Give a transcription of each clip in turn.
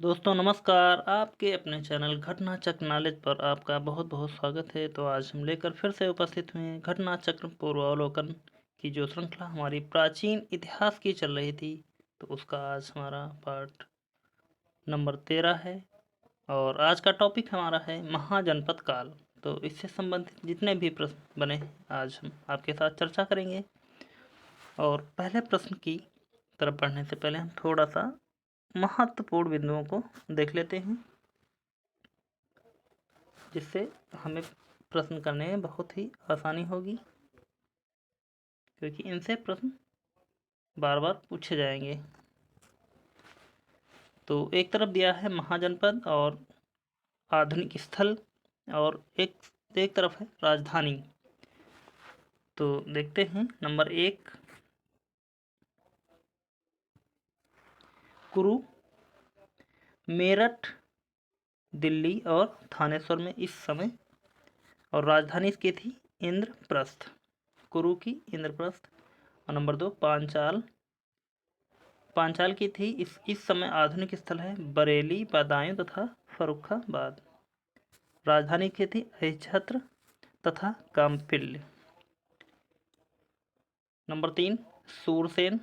दोस्तों नमस्कार। आपके अपने चैनल घटना चक्र नॉलेज पर आपका बहुत बहुत स्वागत है। तो आज हम लेकर फिर से उपस्थित हुए हैं घटना चक्र पूर्वावलोकन की जो श्रृंखला हमारी प्राचीन इतिहास की चल रही थी। तो उसका आज हमारा पार्ट नंबर 13 है और आज का टॉपिक हमारा है महाजनपद काल। तो इससे संबंधित जितने भी प्रश्न बने आज हम आपके साथ चर्चा करेंगे। और पहले प्रश्न की तरफ बढ़ने से पहले हम थोड़ा सा महत्वपूर्ण बिंदुओं को देख लेते हैं, जिससे हमें प्रश्न करने में बहुत ही आसानी होगी, क्योंकि इनसे प्रश्न बार बार पूछे जाएंगे। तो एक तरफ दिया है महाजनपद और आधुनिक स्थल, और एक तरफ है राजधानी। तो देखते हैं नंबर 1, कुरु, मेरठ, दिल्ली और थानेश्वर में इस समय, और राजधानी इसकी थी इंद्रप्रस्थ। कुरु की इंद्रप्रस्थ। और नंबर 2, पांचाल की थी इस समय आधुनिक स्थल है बरेली, बदायूं तथा फर्रुखाबाद। राजधानी की थी अहिच्छत्र तथा काम्पिल्य। नंबर 3, सूरसेन।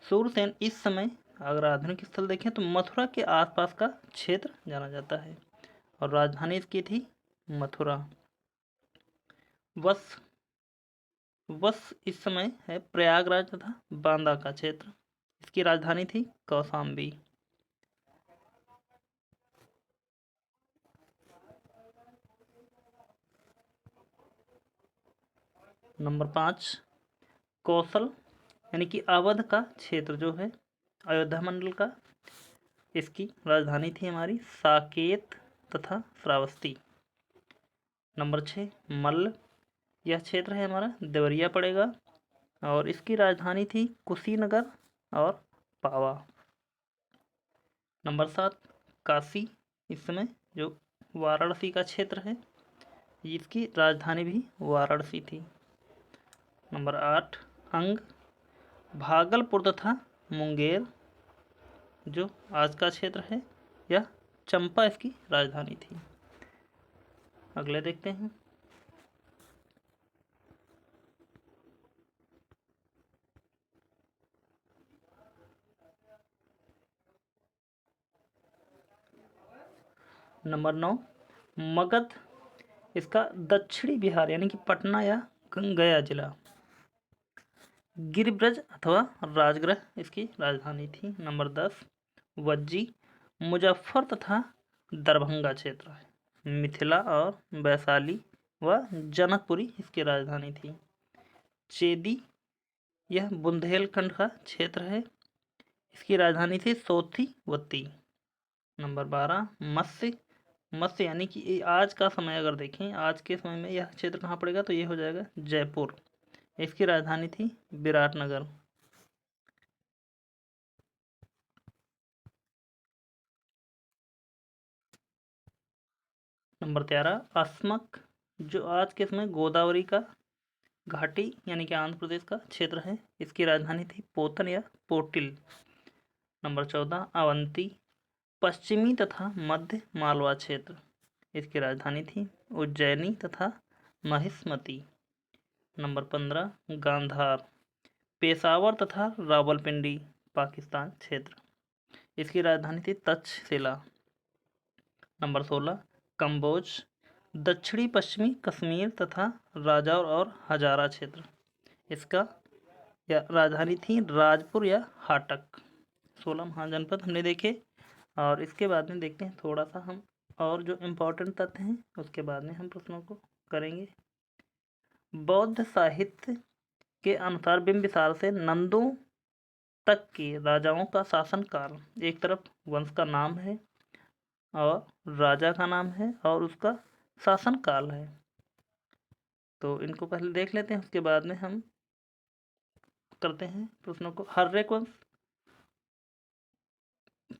सूरसेन इस समय अगर आधुनिक स्थल देखें तो मथुरा के आसपास का क्षेत्र जाना जाता है, और राजधानी इसकी थी मथुरा। वश इस समय है प्रयागराज तथा बांदा का क्षेत्र। इसकी राजधानी थी कौशाम्बी। नंबर 5, कौशल यानी कि अवध का क्षेत्र जो है अयोध्या मंडल का, इसकी राजधानी थी हमारी साकेत तथा श्रावस्ती। नंबर 6, मल्ल। यह क्षेत्र है हमारा देवरिया पड़ेगा, और इसकी राजधानी थी कुशीनगर और पावा। नंबर 7, काशी। इस समय जो वाराणसी का क्षेत्र है, इसकी राजधानी भी वाराणसी थी। नंबर 8, अंग। भागलपुर तथा मुंगेर जो आज का क्षेत्र है, यह चंपा इसकी राजधानी थी। अगले देखते हैं। नंबर 9, मगध। इसका दक्षिणी बिहार यानी कि पटना या गया जिला। गिरिब्रज अथवा राजगृह इसकी राजधानी थी। नंबर 10, वज्जी। मुजफ्फर तथा दरभंगा क्षेत्र है। मिथिला और वैशाली व जनकपुरी इसकी राजधानी थी। चेदी, यह बुंदेलखंड का क्षेत्र है। इसकी राजधानी थी सोथीवती। नंबर 12, मत्स्य यानी कि आज का समय अगर देखें, आज के समय में यह क्षेत्र कहाँ पड़ेगा, तो ये हो जाएगा जयपुर। इसकी राजधानी थी विराटनगर। नंबर 13, अस्मक, जो आज के समय गोदावरी का घाटी यानी कि आंध्र प्रदेश का क्षेत्र है। इसकी राजधानी थी पोतन या पोटिल। नंबर 14, अवंती, पश्चिमी तथा मध्य मालवा क्षेत्र। इसकी राजधानी थी उज्जैनी तथा महिष्मती। नंबर 15, गांधार, पेशावर तथा रावलपिंडी पाकिस्तान क्षेत्र। इसकी राजधानी थी तक्षशिला। नंबर 16, कंबोज, दक्षिणी पश्चिमी कश्मीर तथा राजौर और हजारा क्षेत्र। इसका राजधानी थी राजपुर या हाटक। 16 महाजनपद हमने देखे, और इसके बाद में देखते हैं थोड़ा सा हम और जो इम्पोर्टेंट तथ्य हैं, उसके बाद में हम प्रश्नों को करेंगे। बौद्ध साहित्य के अनुसार बिंबिसार से नंदों तक के राजाओं का शासन काल, एक तरफ वंश का नाम है और राजा का नाम है और उसका शासन काल है। तो इनको पहले देख लेते हैं, उसके बाद में हम करते हैं प्रश्नों को। हर्यक वंश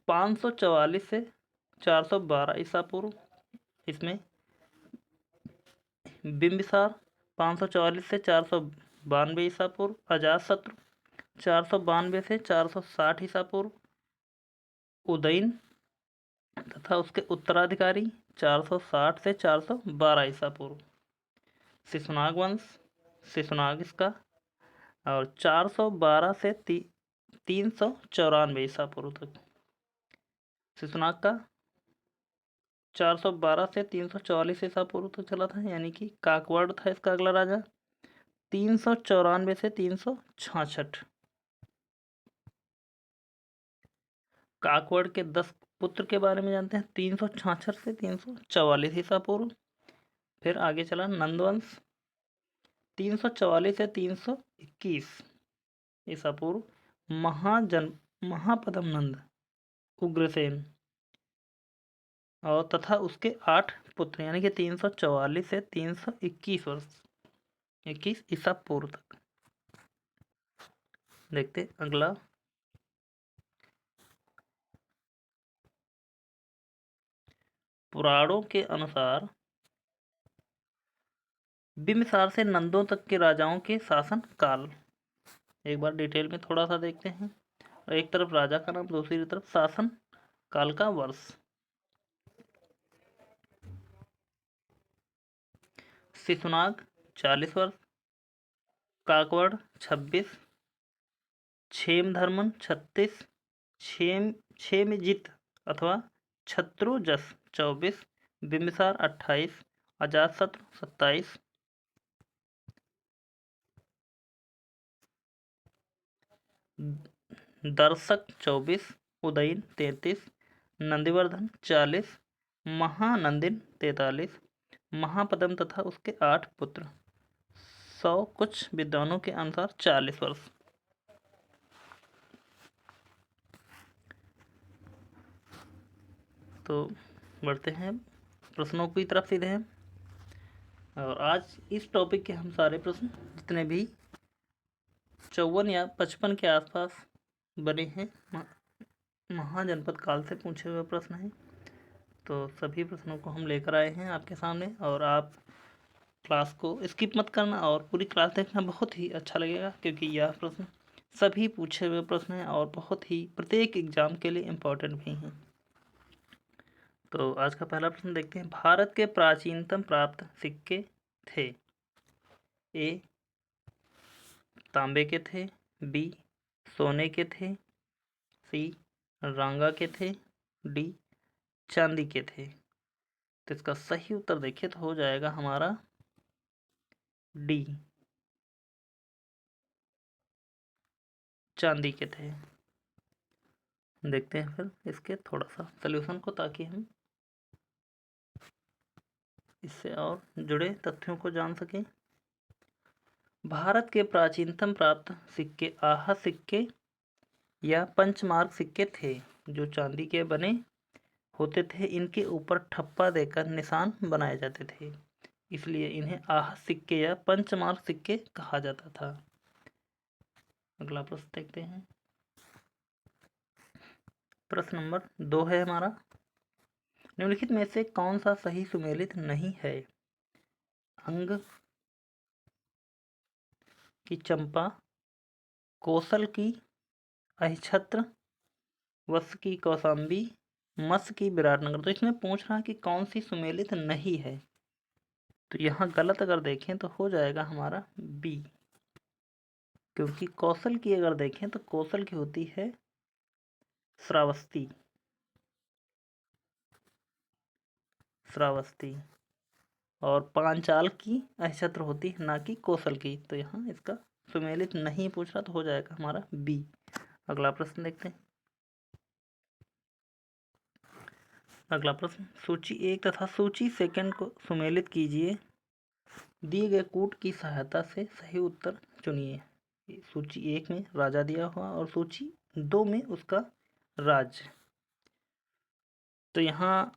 544 से 412 ईसा पूर्व। इसमें बिंबिसार 544 से 492 ईसा पूर्व। अजातशत्रु 492 से 460 ईसा पूर्व। उदयन तथा उसके उत्तराधिकारी 460 से 412 ईसा पूर्व। शिशुनाग वंश, शिशुनाग इसका, और 412 से 394 ईसा पूर्व तक। शिशुनाग का 412 से 344 ईसा पूर्व तक चला था, यानी कि काकवाड़ था इसका अगला राजा। 394 से 366। काकवाड़ के 10 पुत्र के बारे में जानते हैं। 366 से 344 ईसा पूर्व। फिर आगे चला नंदवंश, 344 से 321 ईसा पूर्व। महापद्म नंद, उग्रसेन, और तथा उसके 8 पुत्र, यानी कि 344 से 321 वर्ष, 21 ईसा पूर्व तक। देखते अगला। पुराणों के अनुसार बिम्बिसार से नंदों तक के राजाओं के शासन काल एक बार डिटेल में थोड़ा सा देखते हैं। एक तरफ राजा का नाम, दूसरी तरफ शासन काल का वर्ष। शिशुनाग 40 वर्ष, काकवाड़ 26, क्षेमधर्मन 36, क्षेमजित अथवा शत्रुजस 24, बिम्बिसार 28, अजातशत्रु 27, दर्शक 24, उदयन 33, नंदिवर्धन 40, महानंदिन 43, महापद्म तथा उसके 8 पुत्र 100, कुछ विद्वानों के अनुसार 40 वर्ष। तो बढ़ते हैं प्रश्नों की तरफ सीधे हैं। और आज इस टॉपिक के हम सारे प्रश्न जितने भी 54 या 55 के आसपास बने हैं महाजनपद काल से पूछे हुए प्रश्न हैं। तो सभी प्रश्नों को हम लेकर आए हैं आपके सामने, और आप क्लास को स्किप मत करना और पूरी क्लास देखना, बहुत ही अच्छा लगेगा, क्योंकि यह प्रश्न सभी पूछे हुए प्रश्न हैं और बहुत ही प्रत्येक एग्जाम के लिए इम्पोर्टेंट भी हैं। तो आज का पहला प्रश्न देखते हैं। भारत के प्राचीनतम प्राप्त सिक्के थे। ए तांबे के थे, बी सोने के थे, सी रांगा के थे, डी चांदी के थे। तो इसका सही उत्तर देखिए तो हो जाएगा हमारा डी, चांदी के थे। देखते हैं फिर इसके थोड़ा सा सल्यूशन को, ताकि हम इससे और जुड़े तथ्यों को जान सकें। भारत के प्राचीनतम प्राप्त सिक्के आहा सिक्के या पंचमार्क सिक्के थे, जो चांदी के बने होते थे। इनके ऊपर ठप्पा देकर निशान बनाए जाते थे, इसलिए इन्हें आहा सिक्के या पंचमार्क सिक्के कहा जाता था। अगला प्रश्न देखते हैं। प्रश्न नंबर 2 है हमारा। निम्नलिखित में से कौन सा सही सुमेलित नहीं है? अंग की चंपा, कौशल की अहिछत्र, वत्स की कौशाम्बी, मत्स्य की विराटनगर। तो इसमें पूछ रहा है कि कौन सी सुमेलित नहीं है। तो यहाँ गलत अगर देखें तो हो जाएगा हमारा बी, क्योंकि कौशल की अगर देखें तो कौशल की होती है श्रावस्ती, श्रावस्ती, और पांचाल की अहिछत्र होती है, ना कि कौशल की। तो यहाँ इसका सुमेलित नहीं पूछ रहा, तो हो जाएगा हमारा बी। अगला प्रश्न देखते हैं। अगला प्रश्न, सूची 1 तथा सूची 2 को सुमेलित कीजिए। दिए गए कूट की सहायता से सही उत्तर चुनिए। सूची 1 में राजा दिया हुआ और सूची 2 में उसका राज्य। तो यहाँ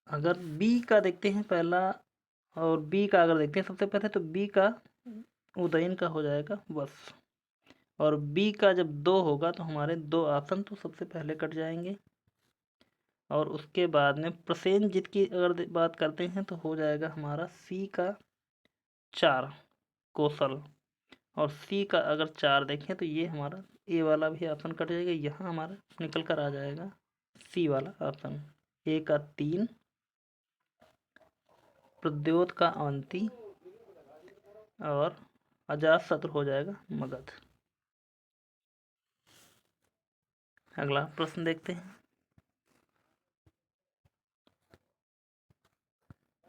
अगर बी का देखते हैं पहला, और बी का अगर देखते हैं सबसे पहले, तो बी का उदयन का हो जाएगा वश, और बी का जब 2 होगा तो हमारे 2 ऑप्शन तो सबसे पहले कट जाएंगे। और उसके बाद में प्रसेनजित की अगर बात करते हैं तो हो जाएगा हमारा सी का 4 कौशल, और सी का अगर 4 देखें तो ये हमारा ए वाला भी ऑप्शन कट जाएगा। यहाँ हमारा निकल कर आ जाएगा सी वाला ऑप्शन। ए का 3, प्रद्योत का अवंती और अजातशत्रु हो जाएगा मगध। अगला प्रश्न देखते हैं।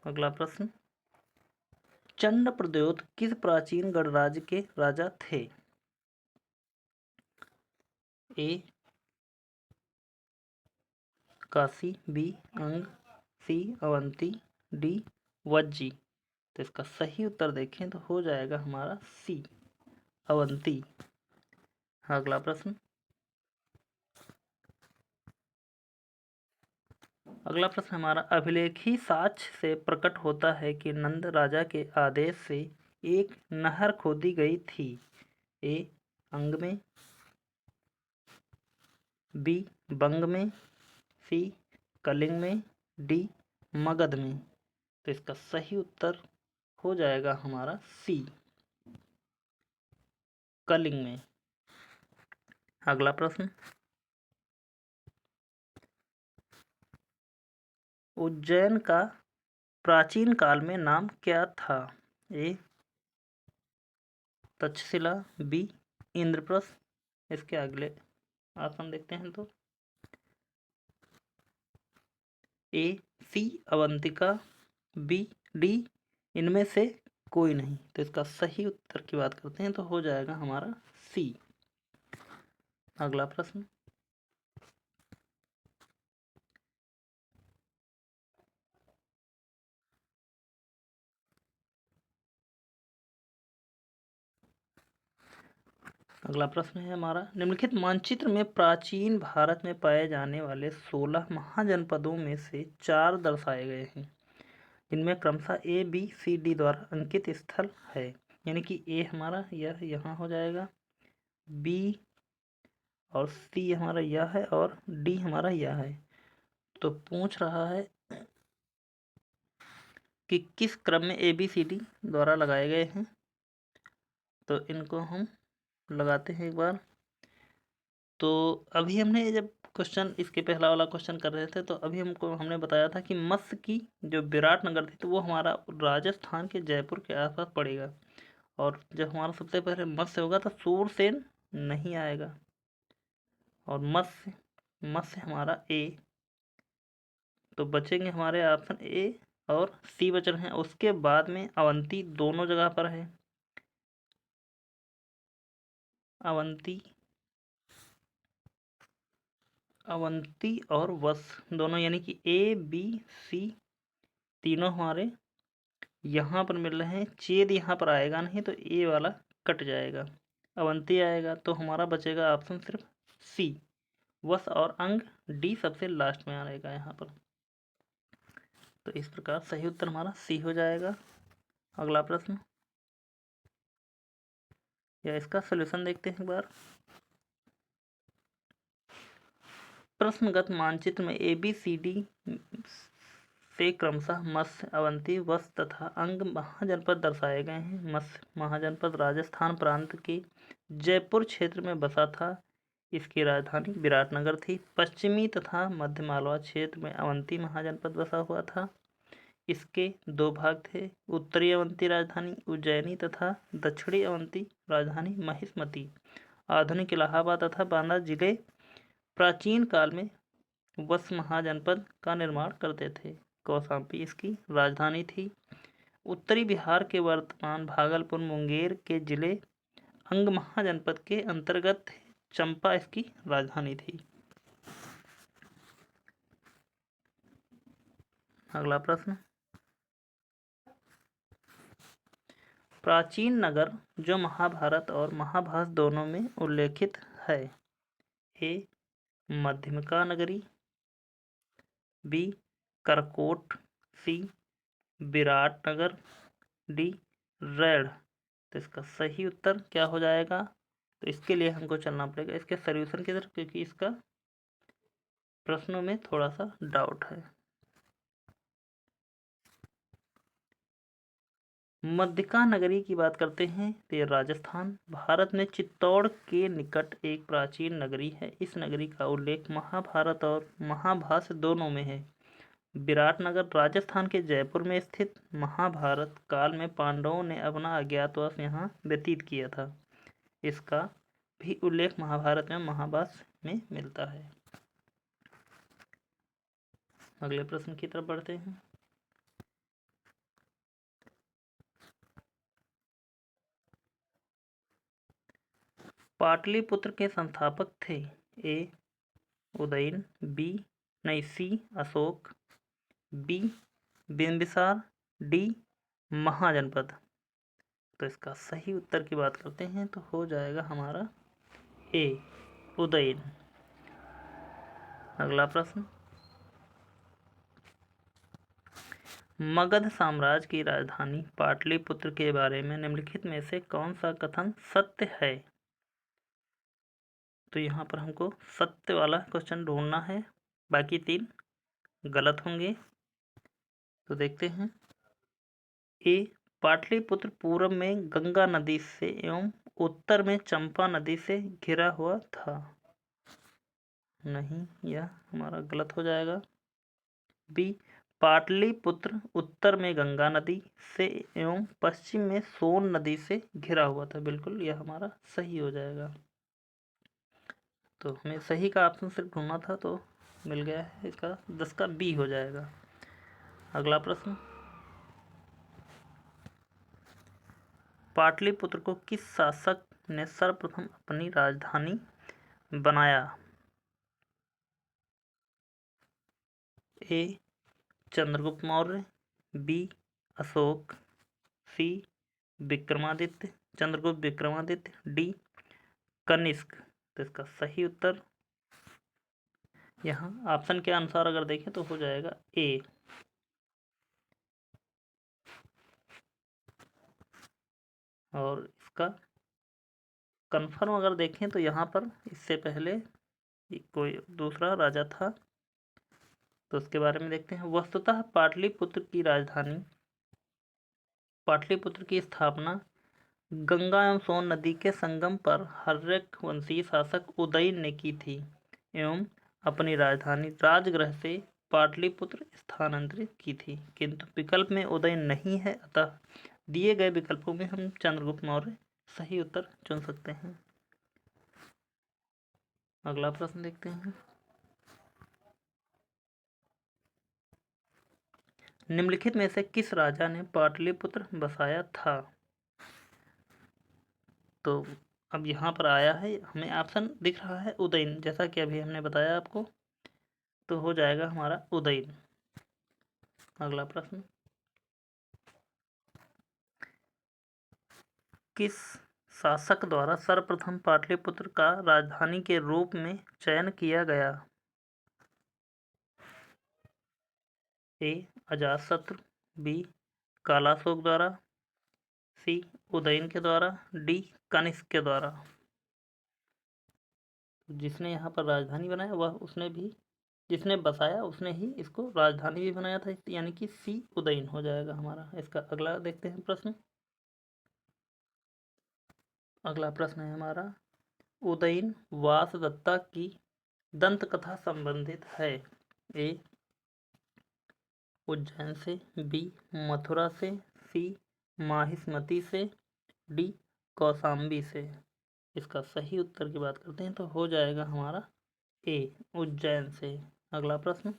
अगला प्रश्न, चंड प्रद्योत किस प्राचीन गणराज्य के राजा थे? ए काशी, बी अंग, सी अवंती, डी वज्जी। तो इसका सही उत्तर देखें तो हो जाएगा हमारा सी अवंती। अगला प्रश्न, अगला प्रश्न हमारा, अभिलेखी साक्ष्य से प्रकट होता है कि नंद राजा के आदेश से एक नहर खोदी गई थी। ए अंग में, बी बंग में, सी कलिंग में, डी मगध में। तो इसका सही उत्तर हो जाएगा हमारा सी कलिंग में। अगला प्रश्न, उज्जैन का प्राचीन काल में नाम क्या था? ए तक्षशिला, बी इंद्रप्रस्थ। इसके अगले ऑप्शन देखते हैं तो ए सी अवंतिका, बी डी इनमें से कोई नहीं। तो इसका सही उत्तर की बात करते हैं तो हो जाएगा हमारा सी। अगला प्रश्न, अगला प्रश्न है हमारा, निम्नलिखित मानचित्र में प्राचीन भारत में पाए जाने वाले 16 महाजनपदों में से 4 दर्शाए गए हैं। इनमें क्रमशः ए बी सी डी द्वारा अंकित स्थल है। यानी कि ए हमारा यह यहाँ हो जाएगा, बी और सी हमारा यह है और डी हमारा यह है। तो पूछ रहा है कि किस क्रम में ए बी सी डी द्वारा लगाए गए हैं। तो इनको हम लगाते हैं एक बार। तो अभी हमने जब क्वेश्चन इसके पहला वाला क्वेश्चन कर रहे थे तो अभी हमने बताया था कि मत्स्य की जो विराटनगर थी तो वो हमारा राजस्थान के जयपुर के आसपास पड़ेगा। और जब हमारा सबसे पहले मत्स्य होगा तो सूरसेन नहीं आएगा। और मत्स्य मत्स्य हमारा ए, तो बचेंगे हमारे ऑप्शन ए और सी बच रहे हैं। उसके बाद में अवंती दोनों जगह पर है, अवंती अवंती और वस दोनों, यानी कि ए बी सी तीनों हमारे यहाँ पर मिल रहे हैं। छेद यहाँ पर आएगा नहीं तो ए वाला कट जाएगा, अवंती आएगा। तो हमारा बचेगा ऑप्शन सिर्फ सी वस और अंग, डी सबसे लास्ट में आएगा यहाँ पर। तो इस प्रकार सही उत्तर हमारा सी हो जाएगा। अगला प्रश्न या इसका सलूशन देखते हैं एक बार। प्रश्नगत मानचित्र में ए बी सी डी से क्रमशः मत्स्य, अवंती, वस तथा अंग महाजनपद दर्शाए गए हैं। मत्स्य महाजनपद राजस्थान प्रांत के जयपुर क्षेत्र में बसा था। इसकी राजधानी विराटनगर थी। पश्चिमी तथा मध्य मालवा क्षेत्र में अवंती महाजनपद बसा हुआ था। इसके 2 भाग थे, उत्तरी अवंती राजधानी उज्जैनी तथा दक्षिणी अवंती राजधानी महिष्मती। आधुनिक इलाहाबाद तथा बांदा जिले प्राचीन काल में वस महाजनपद का निर्माण करते थे। कौशाम्बी इसकी राजधानी थी। उत्तरी बिहार के वर्तमान भागलपुर मुंगेर के जिले अंग महाजनपद के अंतर्गत थे। चंपा इसकी राजधानी थी। अगला प्रश्न, प्राचीन नगर जो महाभारत और महाभारत दोनों में उल्लेखित है। ए मध्यमिका नगरी, बी करकोट, सी विराटनगर, डी रेड। तो इसका सही उत्तर क्या हो जाएगा? तो इसके लिए हमको चलना पड़ेगा इसके सॉल्यूशन की तरफ, क्योंकि इसका प्रश्नों में थोड़ा सा डाउट है। मध्यका नगरी की बात करते हैं तो ये राजस्थान भारत में चित्तौड़ के निकट एक प्राचीन नगरी है। इस नगरी का उल्लेख महाभारत और महाभाष्य दोनों में है। विराटनगर राजस्थान के जयपुर में स्थित महाभारत काल में पांडवों ने अपना अज्ञातवास यहाँ व्यतीत किया था। इसका भी उल्लेख महाभारत में महाभाष्य में मिलता है। अगले प्रश्न की तरफ बढ़ते हैं। पाटलिपुत्र के संस्थापक थे ए उदयन, सी अशोक, बी बिंबिसार, डी महाजनपद। तो इसका सही उत्तर की बात करते हैं तो हो जाएगा हमारा ए उदयन। अगला प्रश्न, मगध साम्राज्य की राजधानी पाटलिपुत्र के बारे में निम्नलिखित में से कौन सा कथन सत्य है? तो यहाँ पर हमको सत्य वाला क्वेश्चन ढूंढना है, बाकी 3 गलत होंगे। तो देखते हैं। ए पाटलिपुत्र पूर्व में गंगा नदी से एवं उत्तर में चंपा नदी से घिरा हुआ था। नहीं, यह हमारा गलत हो जाएगा। बी पाटलिपुत्र उत्तर में गंगा नदी से एवं पश्चिम में सोन नदी से घिरा हुआ था। बिल्कुल, यह हमारा सही हो जाएगा। तो हमें सही का ऑप्शन सिर्फ ढूंढना था तो मिल गया है। इसका 10 का बी हो जाएगा। अगला प्रश्न, पाटलिपुत्र को किस शासक ने सर्वप्रथम अपनी राजधानी बनाया? ए चंद्रगुप्त मौर्य, बी अशोक, सी विक्रमादित्य चंद्रगुप्त विक्रमादित्य, डी कनिष्क। तो इसका सही उत्तर यहाँ ऑप्शन के अनुसार अगर देखें तो हो जाएगा ए। और इसका कंफर्म अगर देखें तो यहाँ पर इससे पहले कोई दूसरा राजा था, तो उसके बारे में देखते हैं। वस्तुतः पाटलिपुत्र की स्थापना गंगा एवं सोन नदी के संगम पर हर्यक वंशीय शासक उदयन ने की थी एवं अपनी राजधानी राजगृह से पाटलिपुत्र स्थानांतरित की थी, किंतु विकल्प में उदयन नहीं है, अतः दिए गए विकल्पों में हम चंद्रगुप्त मौर्य सही उत्तर चुन सकते हैं। अगला प्रश्न देखते हैं। निम्नलिखित में से किस राजा ने पाटलिपुत्र बसाया था? तो अब यहाँ पर आया है, हमें ऑप्शन दिख रहा है उदयन, जैसा कि अभी हमने बताया आपको, तो हो जाएगा हमारा उदयन। अगला प्रश्न, किस शासक द्वारा सर्वप्रथम पाटलिपुत्र का राजधानी के रूप में चयन किया गया? ए अजातशत्रु, बी कालाशोक द्वारा, सी उदयन के द्वारा, डी कनिष्क के द्वारा। जिसने यहाँ पर राजधानी बनाया वह जिसने बसाया उसने ही इसको राजधानी भी बनाया था, यानी कि सी उदयन हो जाएगा हमारा। इसका अगला देखते हैं प्रश्न। अगला प्रश्न है हमारा, उदयन वासदत्ता की दंत कथा संबंधित है? ए उज्जैन से, बी मथुरा से, सी माहिष्मति से, डी कौशाम्बी से। इसका सही उत्तर की बात करते हैं तो हो जाएगा हमारा ए उज्जैन से। अगला प्रश्न,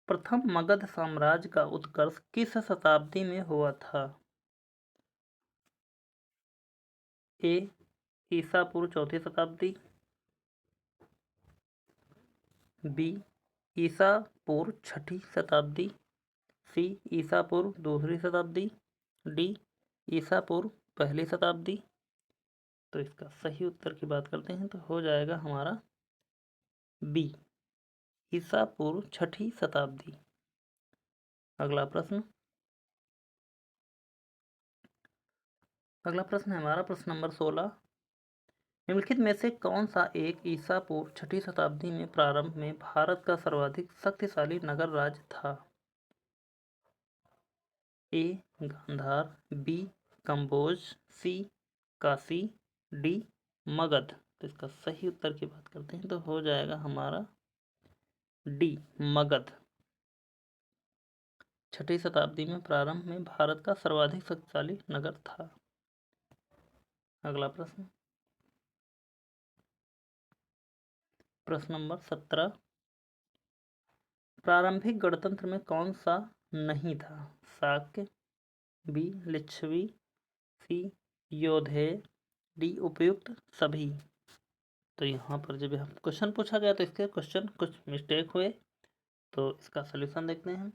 प्रथम मगध साम्राज्य का उत्कर्ष किस शताब्दी में हुआ था? ए ईसा पूर्व 4वीं शताब्दी, बी ईसा पूर्व 6वीं शताब्दी, सी ईसा पूर्व 2वीं शताब्दी, डी ईसा पूर्व 1ली शताब्दी। तो इसका सही उत्तर की बात करते हैं तो हो जाएगा हमारा बी ईसा पूर्व 6वीं शताब्दी। अगला प्रश्न है हमारा प्रश्न नंबर 16। निम्नलिखित में से कौन सा एक ईसा पूर्व 6वीं शताब्दी में प्रारंभ में भारत का सर्वाधिक शक्तिशाली नगर राज्य था? ए गांधार, बी कंबोज, सी काशी, डी मगध। तो इसका सही उत्तर की बात करते हैं तो हो जाएगा हमारा डी, मगध। 6वीं शताब्दी में प्रारंभ में भारत का सर्वाधिक शक्तिशाली नगर था। अगला प्रश्न, प्रश्न नंबर 17, प्रारंभिक गणतंत्र में कौन सा नहीं था? शाक्य, बी लिच्छवी, सी योधेय, डी उपयुक्त सभी। तो यहाँ पर जब हम क्वेश्चन पूछा गया तो इसके क्वेश्चन कुछ मिस्टेक हुए, तो इसका सलूशन देखते हैं।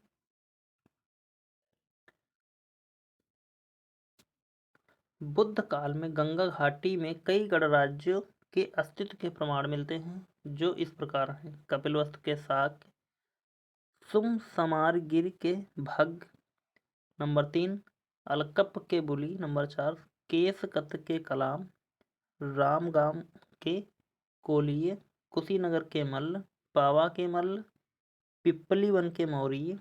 बुद्ध काल में गंगा घाटी में कई गणराज्यों के अस्तित्व के प्रमाण मिलते हैं, जो इस प्रकार हैं: कपिलवस्तु के शाक्य, सुमसमारगिर के भग्ग, नंबर 3 अलकप के बुली, नंबर 4 केसकत के कलाम, रामगाम के कोलिय, कुशीनगर के मल्ल, पावा के मल्ल, पिप्पली वन के मौर्य,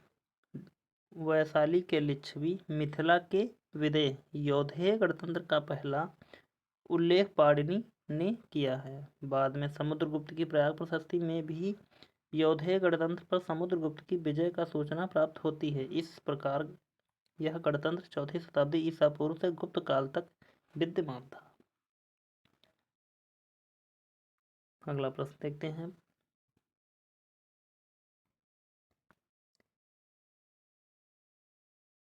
वैशाली के लिच्छवी, मिथिला के विदेह। यौधेय गणतंत्र का पहला उल्लेख पाणिनि ने किया है। बाद में समुद्रगुप्त की प्रयाग प्रशस्ति में भी यौधेय गणतंत्र पर समुद्रगुप्त की विजय का सूचना प्राप्त होती है। इस प्रकार यह गणतंत्र 4वीं शताब्दी ईसा पूर्व से गुप्त काल तक विद्यमान था। अगला प्रश्न देखते हैं।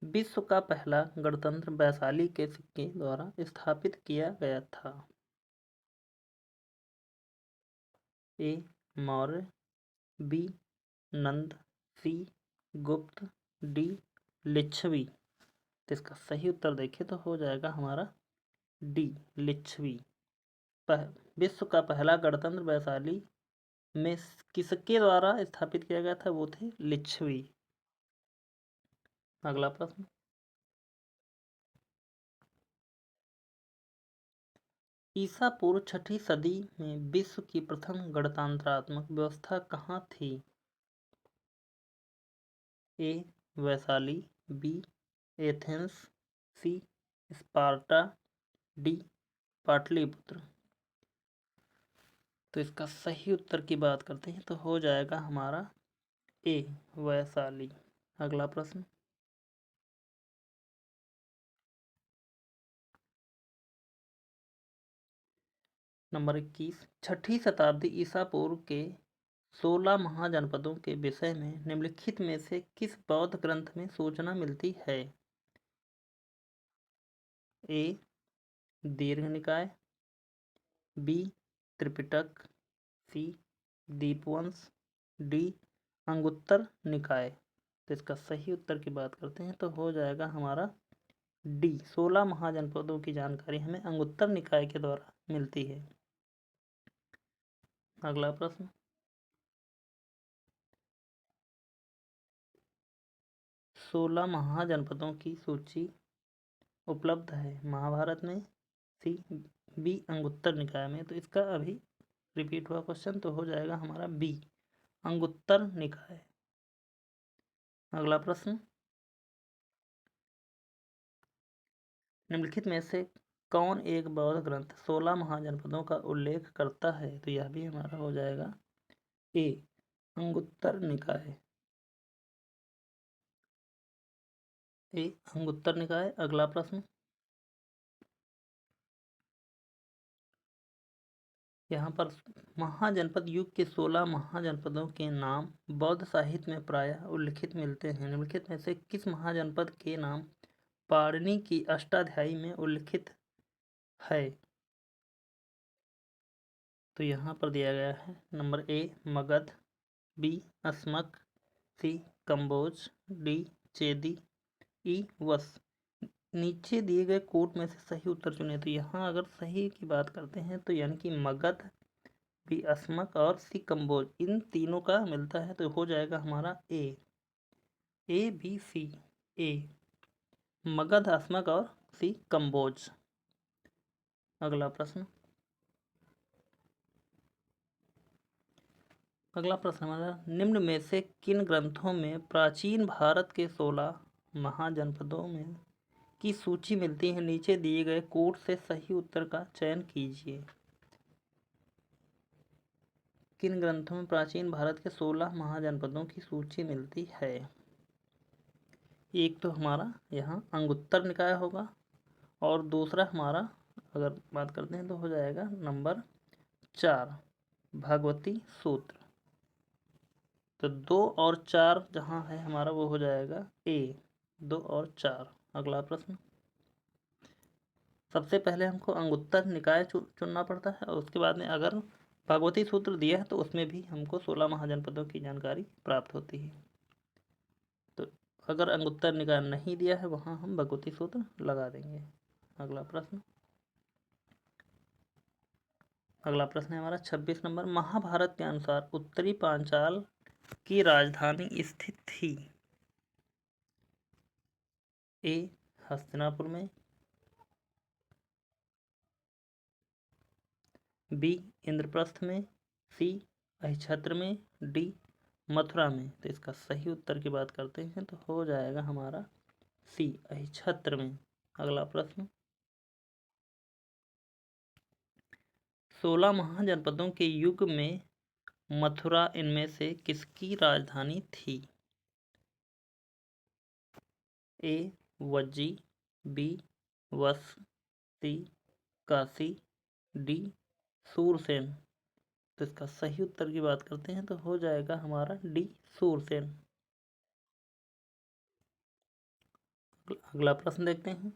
विश्व का पहला गणतंत्र वैशाली के सिक्के द्वारा स्थापित किया गया था। ए मौर्य, बी नंद, सी गुप्त, डी लिच्छवी। तो इसका सही उत्तर देखें तो हो जाएगा हमारा डी लिच्छवी। विश्व का पहला गणतंत्र वैशाली में किसके द्वारा स्थापित किया गया था? वो थे लिच्छवी। अगला प्रश्न, ईसा पूर्व 6वीं सदी में विश्व की प्रथम गणतंत्रात्मक व्यवस्था कहाँ थी? ए वैशाली, बी एथेंस, सी स्पार्टा, डी पाटलिपुत्र। तो इसका सही उत्तर की बात करते हैं तो हो जाएगा हमारा ए वैशाली। अगला प्रश्न, नंबर 21, 6वीं शताब्दी ईसा पूर्व के 16 महाजनपदों के विषय में निम्नलिखित में से किस बौद्ध ग्रंथ में सूचना मिलती है? ए दीर्घ निकाय, बी त्रिपिटक, सी दीपवंश, डी अंगुत्तर निकाय। तो इसका सही उत्तर की बात करते हैं तो हो जाएगा हमारा डी। 16 महाजनपदों की जानकारी हमें अंगुत्तर निकाय के द्वारा मिलती है। अगला प्रश्न, 16 महाजनपदों की सूची उपलब्ध है महाभारत में, सी बी अंगुत्तर निकाय में। तो इसका अभी रिपीट हुआ क्वेश्चन तो हो जाएगा हमारा बी अंगुत्तर निकाय। अगला प्रश्न, निम्नलिखित में से कौन एक बौद्ध ग्रंथ 16 महाजनपदों का उल्लेख करता है? तो यह भी हमारा हो जाएगा ए अंगुत्तर निकाय। ए अंगुत्तर निकाय। अगला प्रश्न, यहाँ पर महाजनपद युग के 16 महाजनपदों के नाम बौद्ध साहित्य में प्रायः उल्लिखित मिलते हैं। निम्नलिखित में से किस महाजनपद के नाम पाणिनि की अष्टाध्यायी में उल्लिखित है? तो यहाँ पर दिया गया है number A Magadh, B Ashmaka, C Kamboja, D Chedi, E Vatsa. नीचे दिए गए कोट में से सही उत्तर चुने। तो यहाँ अगर सही की बात करते हैं तो यानी कि मगध, बी अस्मक और सी कंबोज, इन तीनों का मिलता है तो हो जाएगा हमारा ए बी सी। ए मगध, अस्मक और सी कंबोज। अगला प्रश्न, हमारा निम्न में से किन ग्रंथों में प्राचीन भारत के 16 महाजनपदों में की सूची मिलती है? नीचे दिए गए कोट से सही उत्तर का चयन कीजिए। किन ग्रंथों में प्राचीन भारत के 16 महाजनपदों की सूची मिलती है? एक तो हमारा यहाँ अंगुत्तर निकाय होगा, और दूसरा हमारा अगर बात करते हैं तो हो जाएगा नंबर 4 भगवती सूत्र। तो 2 और 4 जहाँ है हमारा वो हो जाएगा ए, 2 और 4। अगला प्रश्न, सबसे पहले हमको अंगुत्तर निकाय चुनना पड़ता है, और उसके बाद में अगर भगवती सूत्र दिया है तो उसमें भी हमको 16 महाजनपदों की जानकारी प्राप्त होती है। तो अगर अंगुत्तर निकाय नहीं दिया है वहाँ हम भगवती सूत्र लगा देंगे। अगला प्रश्न है हमारा 26 नंबर, महाभारत के अनुसार उत्तरी पांचाल की राजधानी स्थित थी? ए हस्तिनापुर में, बी इंद्रप्रस्थ में, सी अहिछत्र में, डी मथुरा में। तो इसका सही उत्तर की बात करते हैं तो हो जाएगा हमारा सी अहिछत्र में। अगला प्रश्न, 16 महाजनपदों के युग में मथुरा इनमें से किसकी राजधानी थी? ए वज्जी, बी वत्स, सी काशी, डी सूरसेन। तो इसका सही उत्तर की बात करते हैं तो हो जाएगा हमारा डी सूरसेन। अगला प्रश्न देखते हैं।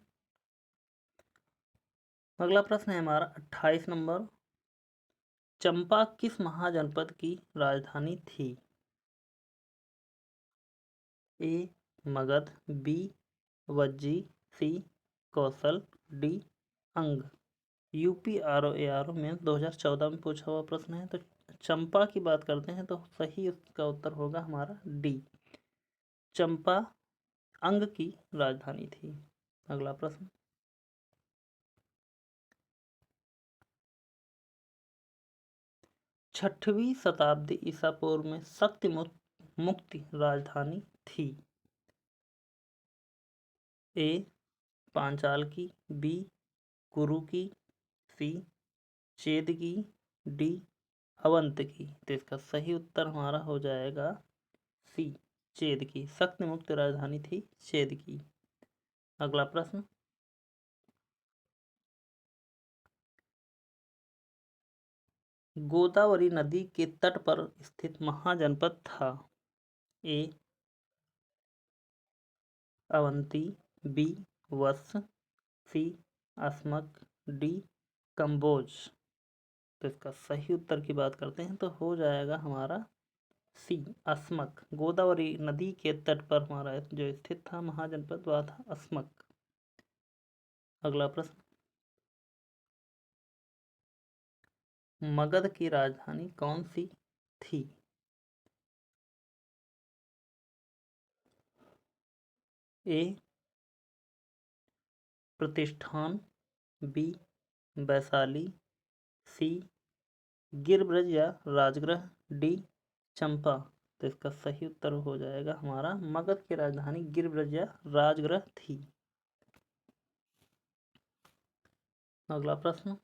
अगला प्रश्न है हमारा 28 नंबर, चंपा किस महाजनपद की राजधानी थी? ए मगध, बी वज्जी, सी कौशल, डी अंग। UPROARO में 2014 में पूछा हुआ प्रश्न है। तो चंपा की बात करते हैं तो सही उसका उत्तर होगा हमारा डी, चंपा अंग की राजधानी थी। अगला प्रश्न, 6वीं शताब्दी ईसा पूर्व में शक्ति मुक्ति राजधानी थी? ए पांचाल की, बी कुरु की, सी चेद की, डी अवंत की। तो इसका सही उत्तर हमारा हो जाएगा सी चेद की। शक्ति मुक्त राजधानी थी चेद की। अगला प्रश्न, गोदावरी नदी के तट पर स्थित महाजनपद था? ए अवंती, बी वत्स, सी अस्मक, डी कंबोज। तो इसका सही उत्तर की बात करते हैं तो हो जाएगा हमारा सी अस्मक। गोदावरी नदी के तट पर हमारा जो स्थित था महाजनपद वह था अस्मक। अगला प्रश्न, मगध की राजधानी कौन सी थी? ए प्रतिष्ठान, बी वैशाली, सी गिरब्रज या राजगृह, डी चंपा। तो इसका सही उत्तर हो जाएगा हमारा मगध की राजधानी गिरब्रज या राजगृह थी। अगला प्रश्न,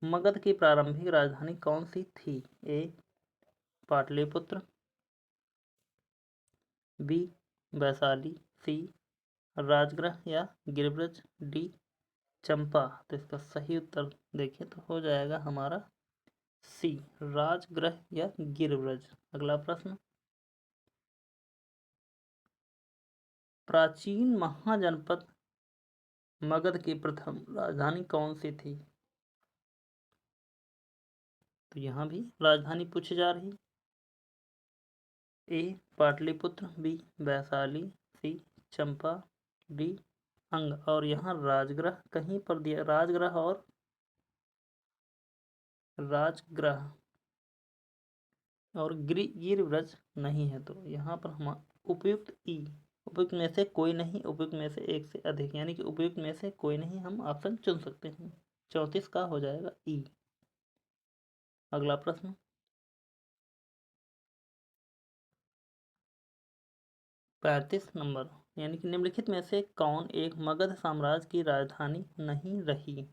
मगध की प्रारंभिक राजधानी कौन सी थी? ए पाटलिपुत्र, बी वैशाली, सी राजगृह या गिरब्रज, डी चंपा। तो इसका सही उत्तर देखिए तो हो जाएगा हमारा सी राजगृह या गिरब्रज। अगला प्रश्न, प्राचीन महाजनपद मगध की प्रथम राजधानी कौन सी थी? तो यहाँ भी राजधानी पूछी जा रही। ए पाटलिपुत्र, बी वैशाली, सी चंपा, डी अंग। और यहाँ राजगृह कहीं पर दिया, राजगृह और गिरब्रज नहीं है। तो यहाँ पर हम उपयुक्त में से कोई नहीं, उपयुक्त में से एक से अधिक, यानी कि उपयुक्त में से कोई नहीं हम ऑप्शन चुन सकते हैं। 34 का हो जाएगा ई। अगला प्रश्न, 35 नंबर, यानी कि निम्नलिखित में से कौन एक मगध साम्राज्य की राजधानी नहीं रही?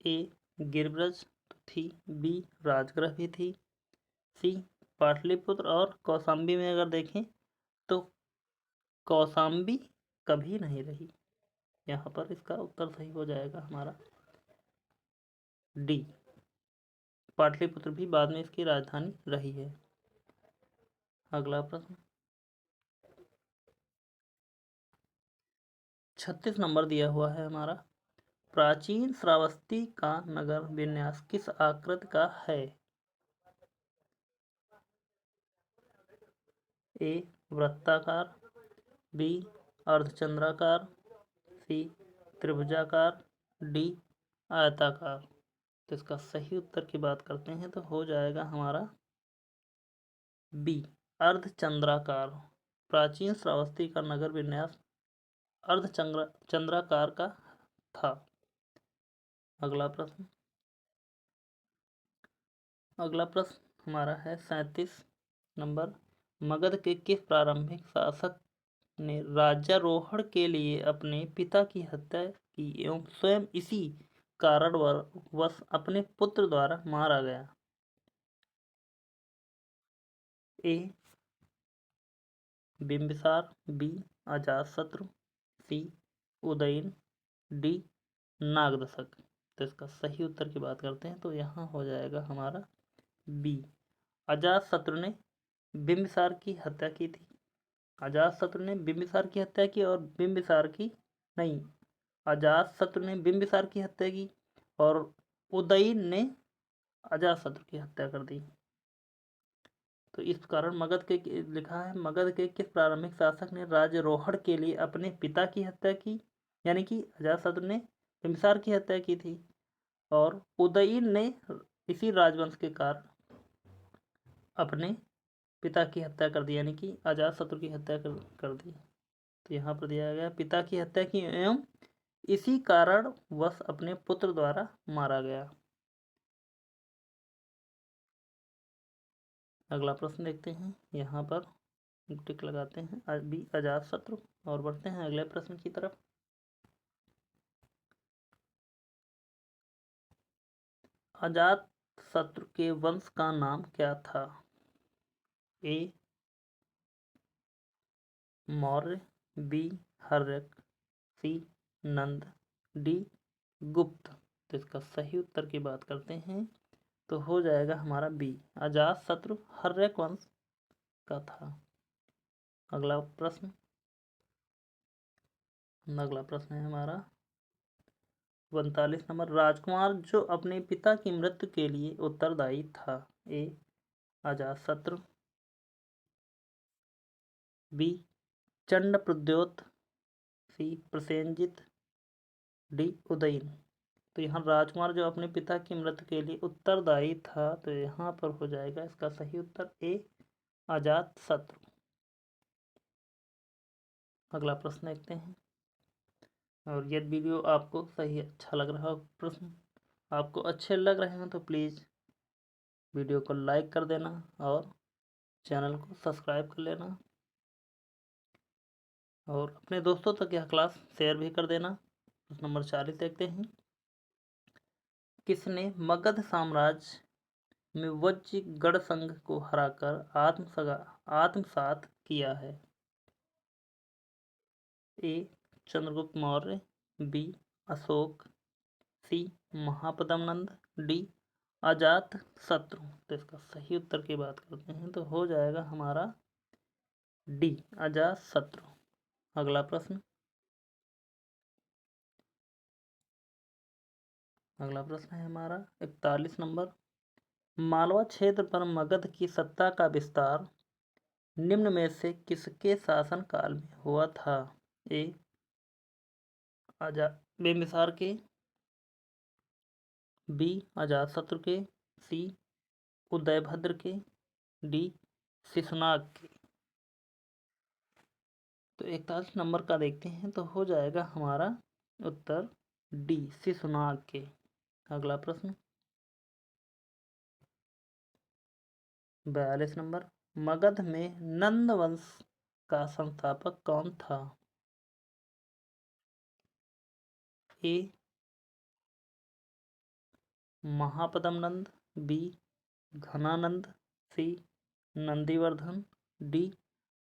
ए गिरिब्रज थी, बी राजगृह भी थी, सी पाटलिपुत्र और कौशाम्बी में अगर देखें तो कौशाम्बी कभी नहीं रही। यहाँ पर इसका उत्तर सही हो जाएगा हमारा डी, पाटलिपुत्र भी बाद में इसकी राजधानी रही है। अगला प्रश्न 36 नंबर दिया हुआ है हमारा। प्राचीन श्रावस्ती का नगर विन्यास किस आकृति का है? ए वृत्ताकार, बी अर्धचंद्राकार, सी त्रिभुजाकार, डी आयताकार। तो इसका सही उत्तर की बात करते हैं तो हो जाएगा हमारा बी अर्धचंद्राकार। प्राचीन श्रावस्ती का नगर विन्यास अर्धचंद्राकार का था। अगला प्रश्न हमारा है 37 नंबर। मगध के किस प्रारंभिक शासक ने राज्यारोहण के लिए अपने पिता की हत्या की एवं स्वयं इसी कारणवश अपने पुत्र द्वारा मारा गया? ए बिंबिसार, बी अजातशत्रु, सी उदयन, डी नागदशक। तो इसका सही उत्तर की बात करते हैं तो यहाँ हो जाएगा हमारा बी अजातशत्रु ने बिंबिसार की हत्या की थी। अजातशत्रु ने बिंबिसार की हत्या की और अजातशत्रु ने बिंबिसार की हत्या की और उदयन ने अजातशत्रु की हत्या कर दी। तो इस कारण मगध के लिखा है मगध के किस प्रारंभिक शासक ने राज्यारोहण के लिए अपने पिता की हत्या की, यानी कि अजातशत्रु ने बिंबिसार की हत्या की थी और उदयन ने इसी राजवंश के कारण अपने पिता की हत्या कर दी, यानी कि अजातशत्रु की हत्या कर दी। तो यहाँ पर दिया गया पिता की हत्या की एवं इसी कारण वश अपने पुत्र द्वारा मारा गया। अगला प्रश्न देखते हैं। यहाँ पर टिक लगाते हैं अभी अजातशत्रु और बढ़ते हैं अगले प्रश्न की तरफ। अजातशत्रु के वंश का नाम क्या था? ए मौर्य, बी हर्यक, सी नंद, डी गुप्त। तो इसका सही उत्तर की बात करते हैं तो हो जाएगा हमारा बी अजातशत्रु हर्यक वंश का था। अगला प्रश्न है हमारा 45 नंबर। राजकुमार जो अपने पिता की मृत्यु के लिए उत्तरदायी था? ए अजातशत्रु, बी चंडप्रद्योत, सी प्रसेनजित, डी उदयन। तो यहाँ राजकुमार जो अपने पिता की मृत्यु के लिए उत्तरदायी था तो यहाँ पर हो जाएगा इसका सही उत्तर ए अजातशत्रु। अगला प्रश्न देखते हैं। और यदि वीडियो आपको सही अच्छा लग रहा हो, प्रश्न आपको अच्छे लग रहे हैं तो प्लीज़ वीडियो को लाइक कर देना और चैनल को सब्सक्राइब कर लेना और अपने दोस्तों तक यह क्लास शेयर भी कर देना। प्रश्न नंबर 40 देखते हैं। किसने मगध साम्राज्य में वज्रगढ़ संघ को हराकर आत्मसात किया है? ए चंद्रगुप्त मौर्य, बी अशोक, सी महापद्म नंद, डी अजातशत्रु। तो इसका सही उत्तर की बात करते हैं तो हो जाएगा हमारा डी अजातशत्रु। अगला प्रश्न है हमारा 41 नंबर। मालवा क्षेत्र पर मगध की सत्ता का विस्तार निम्न में से किसके शासनकाल में हुआ था? ए बिंबिसार के, बी अजातशत्रु के, सी उदयभद्र के, डी शिशुनाग के। तो 41 नंबर का देखते हैं तो हो जाएगा हमारा उत्तर डी शिशुनाग के। अगला प्रश्न 42 नंबर। मगध में नंद वंश का संस्थापक कौन था? ए महापदम नंद, बी घनानंद, सी नंदीवर्धन, डी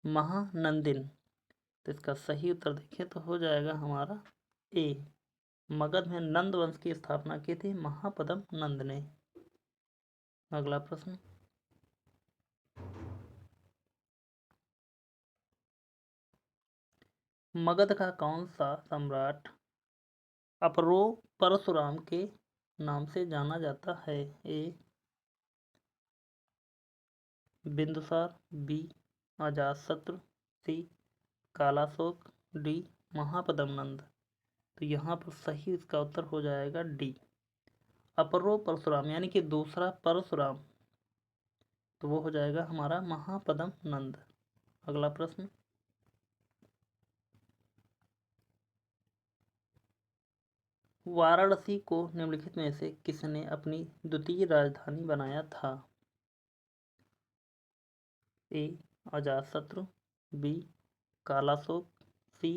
महानंदिन। तो इसका सही उत्तर देखें तो हो जाएगा हमारा ए। मगध में नंद वंश की स्थापना की थी महापदम नंद ने। अगला प्रश्न, मगध का कौन सा सम्राट अपरो परशुराम के नाम से जाना जाता है? ए बिंदुसार, बी अजातशत्रु, सी कालाशोक, डी महापदम नंद। तो यहाँ पर सही इसका उत्तर हो जाएगा डी अपरो परशुराम, यानी कि दूसरा परशुराम। तो वो हो जाएगा हमारा महापदम नंद। अगला प्रश्न, वाराणसी को निम्नलिखित में से किसने अपनी द्वितीय राजधानी बनाया था? ए अजातशत्रु, बी कालाशोक, सी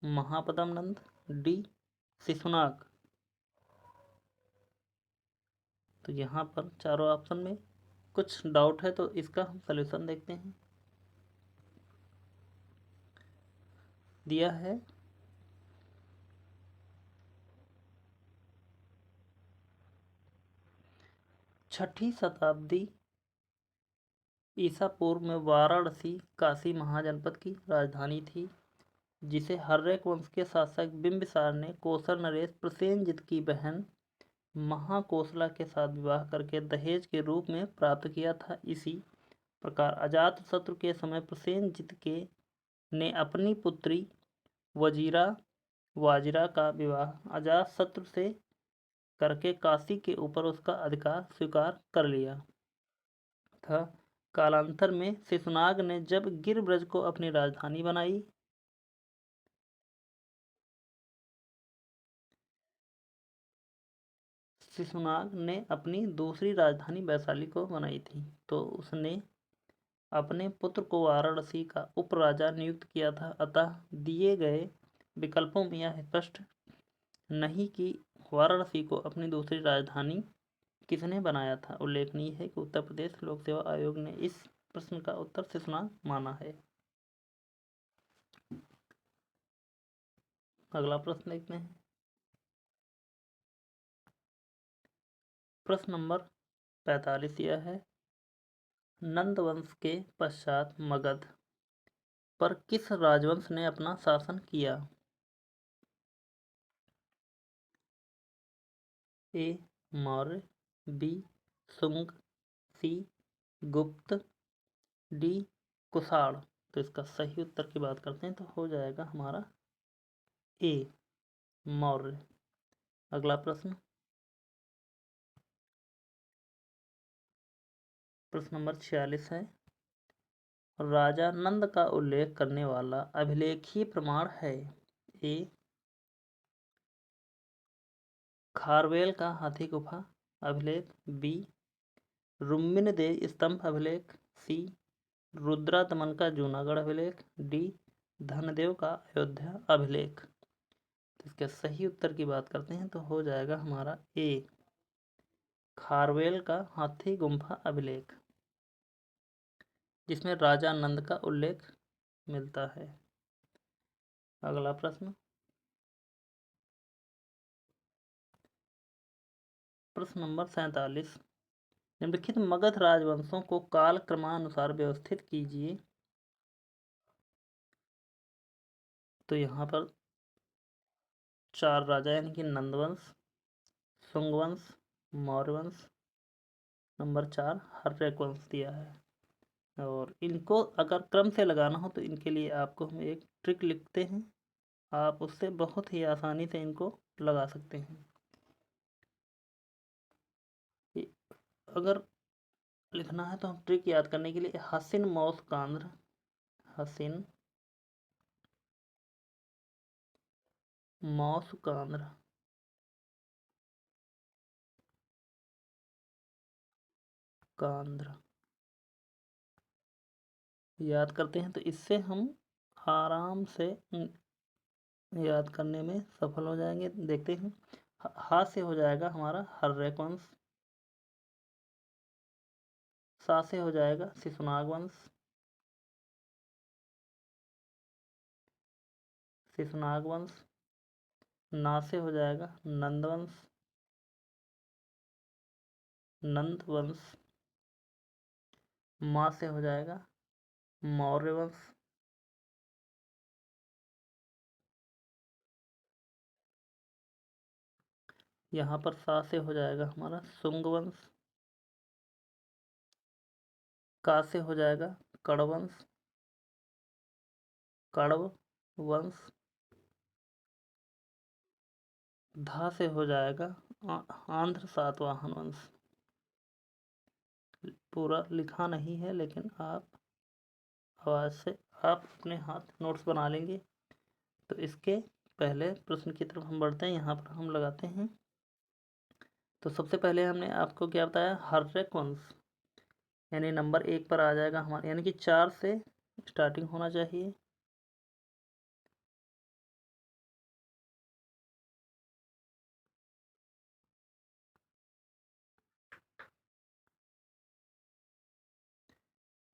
महापदम नंद, डी शिशुनाग। तो यहाँ पर चारों ऑप्शन में कुछ डाउट है, तो इसका हम सलूशन देखते हैं। दिया है 6ठी शताब्दी ईसा पूर्व में वाराणसी काशी महाजनपद की राजधानी थी, जिसे हर्यक वंश के शासक बिंबिसार ने कोसर नरेश प्रसेनजित की बहन महाकोसला के साथ विवाह करके दहेज के रूप में प्राप्त किया था। इसी प्रकार अजातशत्रु के समय प्रसेनजित के ने अपनी पुत्री वाजिरा का विवाह अजातशत्रु से करके काशी के ऊपर उसका अधिकार स्वीकार कर लिया था। कालांतर में शिशुनाग ने जब गिरिब्रज को अपनी राजधानी बनाई, शिशुनाग ने अपनी दूसरी राजधानी वैशाली को बनाई थी, तो उसने अपने पुत्र को वाराणसी का उपराजा नियुक्त किया था। अतः दिए गए विकल्पों में यह स्पष्ट नहीं कि वाराणसी को अपनी दूसरी राजधानी किसने बनाया था। उल्लेखनीय है कि उत्तर प्रदेश लोक सेवा आयोग ने इस प्रश्न का उत्तर शिशुनाग माना है। अगला प्रश्न देखते हैं। प्रश्न नंबर 45 यह है, नंद वंश के पश्चात मगध पर किस राजवंश ने अपना शासन किया? ए मौर्य, बी शुंग, सी गुप्त, डी कुषाण। तो इसका सही उत्तर की बात करते हैं तो हो जाएगा हमारा ए मौर्य। अगला प्रश्न, प्रश्न नंबर 46 है, राजा नंद का उल्लेख करने वाला अभिलेखीय प्रमाण है? ए खारवेल का हाथी गुफा अभिलेख, बी रुक्मिणीदेव स्तंभ अभिलेख, सी रुद्रादमन का जूनागढ़ अभिलेख, डी धनदेव का अयोध्या अभिलेख। तो इसके सही उत्तर की बात करते हैं तो हो जाएगा हमारा ए खारवेल का हाथी गुम्फा अभिलेख, जिसमें राजा नंद का उल्लेख मिलता है। अगला प्रश्न, प्रश्न नंबर 47, निम्नलिखित मगध राजवंशों को काल क्रमानुसार व्यवस्थित कीजिए। तो यहाँ पर 4 राजा यानी कि नंदवंश, शुंगवंश, मौर्यवंश, नंबर 4 हर्यक वंश दिया है। और इनको अगर क्रम से लगाना हो तो इनके लिए आपको हम एक ट्रिक लिखते हैं, आप उससे बहुत ही आसानी से इनको लगा सकते हैं। अगर लिखना है तो हम ट्रिक याद करने के लिए हसिन मौस कांद्र, हसिन मौस कांद्र, कांद्र याद करते हैं तो इससे हम आराम से याद करने में सफल हो जाएंगे। देखते हैं, हा से हो जाएगा हमारा हर्यक वंश, सा से हो जाएगा शिशुनाग वंश, शिशुनाग वंश, ना से हो जाएगा नंद वंश, नंद वंश, मा से हो जाएगा मौर्य वंश, यहाँ पर सा से हो जाएगा हमारा शुंग वंश, का से हो जाएगा कण्व वंश, कण्व वंश, धा से हो जाएगा आंध्र सातवाहन वंश। पूरा लिखा नहीं है, लेकिन आप आवाज़ से आप अपने हाथ नोट्स बना लेंगे। तो इसके पहले प्रश्न की तरफ हम बढ़ते हैं। यहाँ पर हम लगाते हैं। तो सबसे पहले हमने आपको क्या बताया, हर्यक वंश यानी नंबर 1 पर आ जाएगा हमारे, यानी कि 4 से स्टार्टिंग होना चाहिए।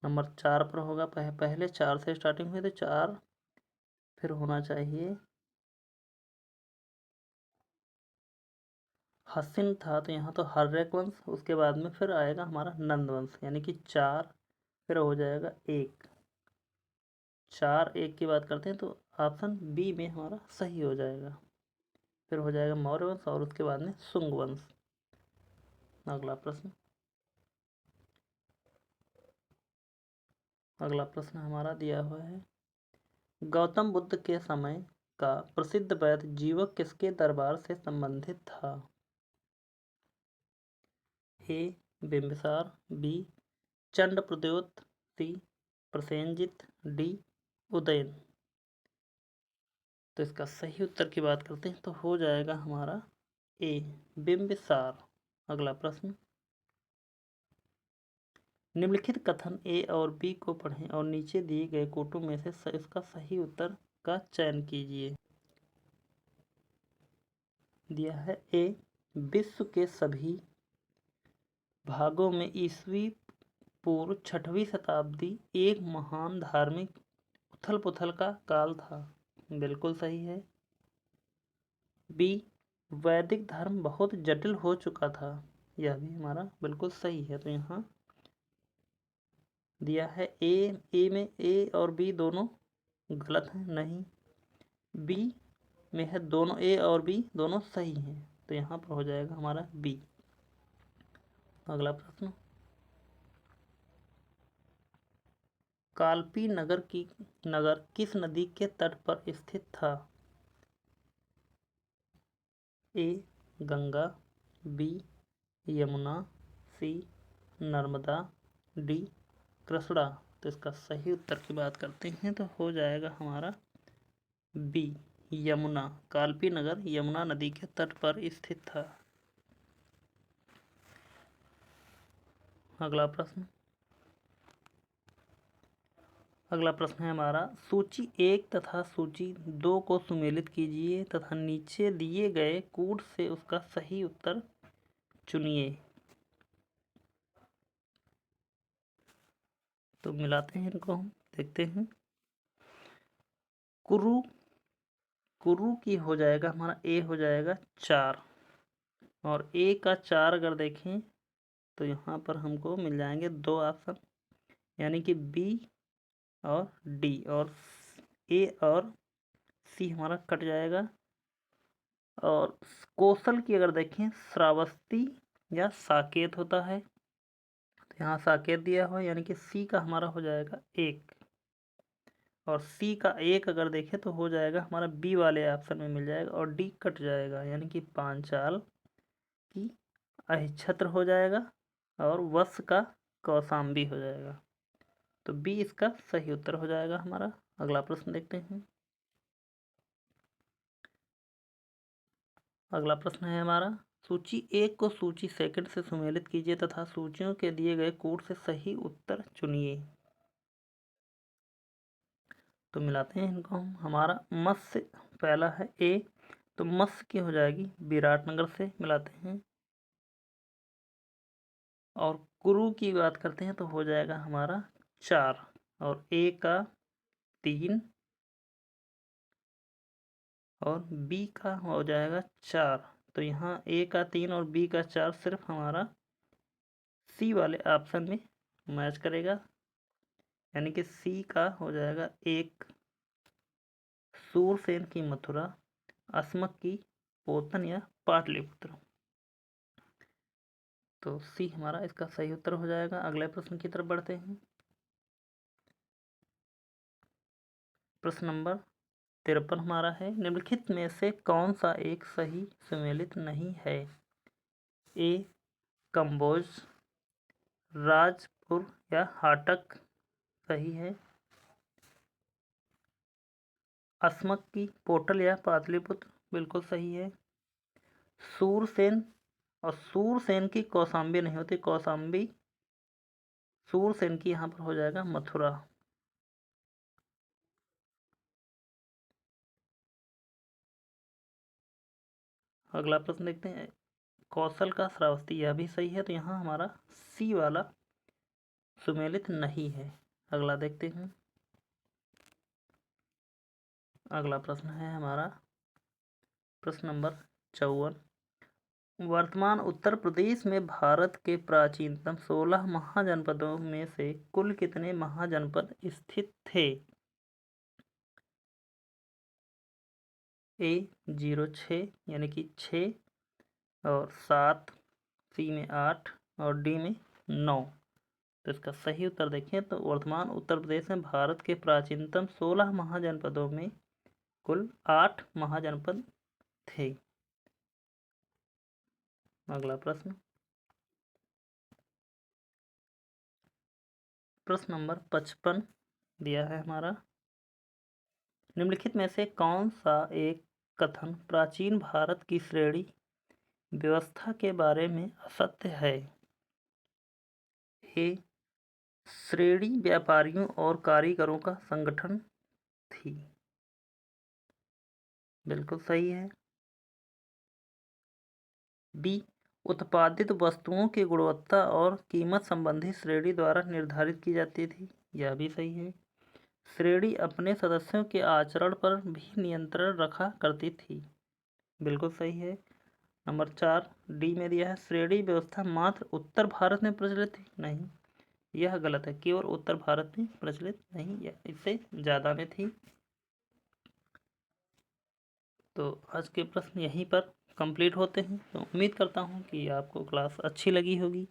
नंबर 4 पर होगा। पहले 4 से स्टार्टिंग हुई तो 4 फिर होना चाहिए। हसिन था तो यहाँ तो हर्यक वंश, उसके बाद में फिर आएगा हमारा नंद वंश, यानी कि 4 फिर हो जाएगा 1। 4 1 की बात करते हैं तो ऑप्शन बी में हमारा सही हो जाएगा। फिर हो जाएगा मौर्य वंश और उसके बाद में शुंग वंश। अगला प्रश्न, अगला प्रश्न हमारा दिया हुआ है, गौतम बुद्ध के समय का प्रसिद्ध वैद्य जीवक किसके दरबार से संबंधित था? ए बिंबिसार, बी चंड प्रद्योत, सी प्रसेनजित, डी उदयन। तो इसका सही उत्तर की बात करते हैं तो हो जाएगा हमारा ए बिंबिसार। अगला प्रश्न, निम्नलिखित कथन ए और बी को पढ़ें और नीचे दिए गए कोटों में से इसका सही उत्तर का चयन कीजिए। दिया है ए, विश्व के सभी भागों में ईसवी पूर्व 6वीं शताब्दी एक महान धार्मिक उथल पुथल का काल था। बिल्कुल सही है। बी, वैदिक धर्म बहुत जटिल हो चुका था। यह भी हमारा बिल्कुल सही है। तो यहाँ दिया है ए में ए और बी दोनों गलत हैं, नहीं। बी में है दोनों ए और बी दोनों सही हैं, तो यहाँ पर हो जाएगा हमारा बी। अगला प्रश्न, कालपी नगर किस नदी के तट पर स्थित था? ए गंगा, बी यमुना, सी नर्मदा, डी कृष्णा। तो इसका सही उत्तर की बात करते हैं तो हो जाएगा हमारा बी यमुना। कालपी नगर यमुना नदी के तट पर स्थित था। अगला प्रश्न, अगला प्रश्न है हमारा, सूची 1 तथा सूची 2 को सुमेलित कीजिए तथा नीचे दिए गए कूट से उसका सही उत्तर चुनिए। तो मिलाते हैं इनको, हम देखते हैं। कुरु की हो जाएगा हमारा ए हो जाएगा 4, और ए का 4 अगर देखें तो यहाँ पर हमको मिल जाएंगे 2 ऑप्शन, यानी कि बी और डी, और ए और सी हमारा कट जाएगा। और कौशल की अगर देखें श्रावस्ती या साकेत होता है, तो यहाँ साकेत दिया हुआ, यानी कि सी का हमारा हो जाएगा 1, और सी का 1 अगर देखें तो हो जाएगा हमारा बी वाले ऑप्शन में मिल जाएगा, और डी कट जाएगा, यानी कि पांचाल की अहिछत्र हो जाएगा और वत्स का कौशाम्बी हो जाएगा। तो बी इसका सही उत्तर हो जाएगा हमारा। अगला प्रश्न देखते हैं। अगला प्रश्न है हमारा, सूची 1 को सूची 2 से सुमेलित कीजिए तथा सूचियों के दिए गए कोड से सही उत्तर चुनिए। तो मिलाते हैं इनको हम। हमारा मत्स्य पहला है ए, तो मत्स्य की हो जाएगी विराटनगर से मिलाते हैं। और कुरु की बात करते हैं तो हो जाएगा हमारा 4 और ए का 3 और बी का हो जाएगा 4। तो यहाँ ए का 3 और बी का 4 सिर्फ हमारा सी वाले ऑप्शन में मैच करेगा, यानी कि सी का हो जाएगा 1 सूरसेन की मथुरा, अस्मक की पोतन या पाटलिपुत्र। तो सी हमारा इसका सही उत्तर हो जाएगा। अगले प्रश्न की तरफ बढ़ते हैं। प्रश्न नंबर 53 हमारा है, निम्नलिखित में से कौन सा एक सही सुमेलित नहीं है? ए कंबोज, राजपुर या हाटक सही है। अस्मक की पोटल या पाटलिपुत्र बिल्कुल सही है। सूरसेन और सूरसेन की कौशाम्बी नहीं होती, कौशाम्बी सूरसेन की यहाँ पर हो जाएगा मथुरा। अगला प्रश्न देखते हैं, कौशल का श्रावस्ती, यह भी सही है, तो यहाँ हमारा सी वाला सुमेलित नहीं है। अगला देखते हैं। अगला प्रश्न है हमारा प्रश्न नंबर 54, वर्तमान उत्तर प्रदेश में भारत के प्राचीनतम 16 महाजनपदों में से कुल कितने महाजनपद स्थित थे? ए 06 यानी कि 6 और 7, सी में 8 और डी में 9। तो इसका सही उत्तर देखें तो वर्तमान उत्तर प्रदेश में भारत के प्राचीनतम 16 महाजनपदों में कुल 8 महाजनपद थे। अगला प्रश्न, प्रश्न नंबर 55 दिया है हमारा, निम्नलिखित में से कौन सा एक कथन प्राचीन भारत की श्रेणी व्यवस्था के बारे में असत्य है? ए श्रेणी व्यापारियों और कारीगरों का संगठन थी, बिल्कुल सही है। बी उत्पादित वस्तुओं की गुणवत्ता और कीमत संबंधी श्रेणी द्वारा निर्धारित की जाती थी, यह भी सही है। श्रेणी अपने सदस्यों के आचरण पर भी नियंत्रण रखा करती थी, बिल्कुल सही है। नंबर 4 डी में दिया है, श्रेणी व्यवस्था मात्र उत्तर भारत में प्रचलित थी, नहीं, यह गलत है, केवल उत्तर भारत में प्रचलित नहीं, इससे ज़्यादा में थी। तो आज के प्रश्न यहीं पर कंप्लीट होते हैं। तो उम्मीद करता हूँ कि आपको क्लास अच्छी लगी होगी।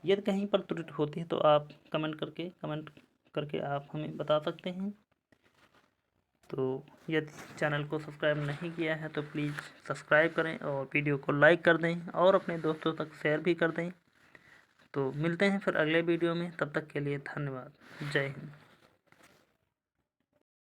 यदि कहीं पर त्रुटि होती है तो आप कमेंट करके आप हमें बता सकते हैं। तो यदि चैनल को सब्सक्राइब नहीं किया है तो प्लीज़ सब्सक्राइब करें और वीडियो को लाइक कर दें और अपने दोस्तों तक शेयर भी कर दें। तो मिलते हैं फिर अगले वीडियो में, तब तक के लिए धन्यवाद। जय हिंद।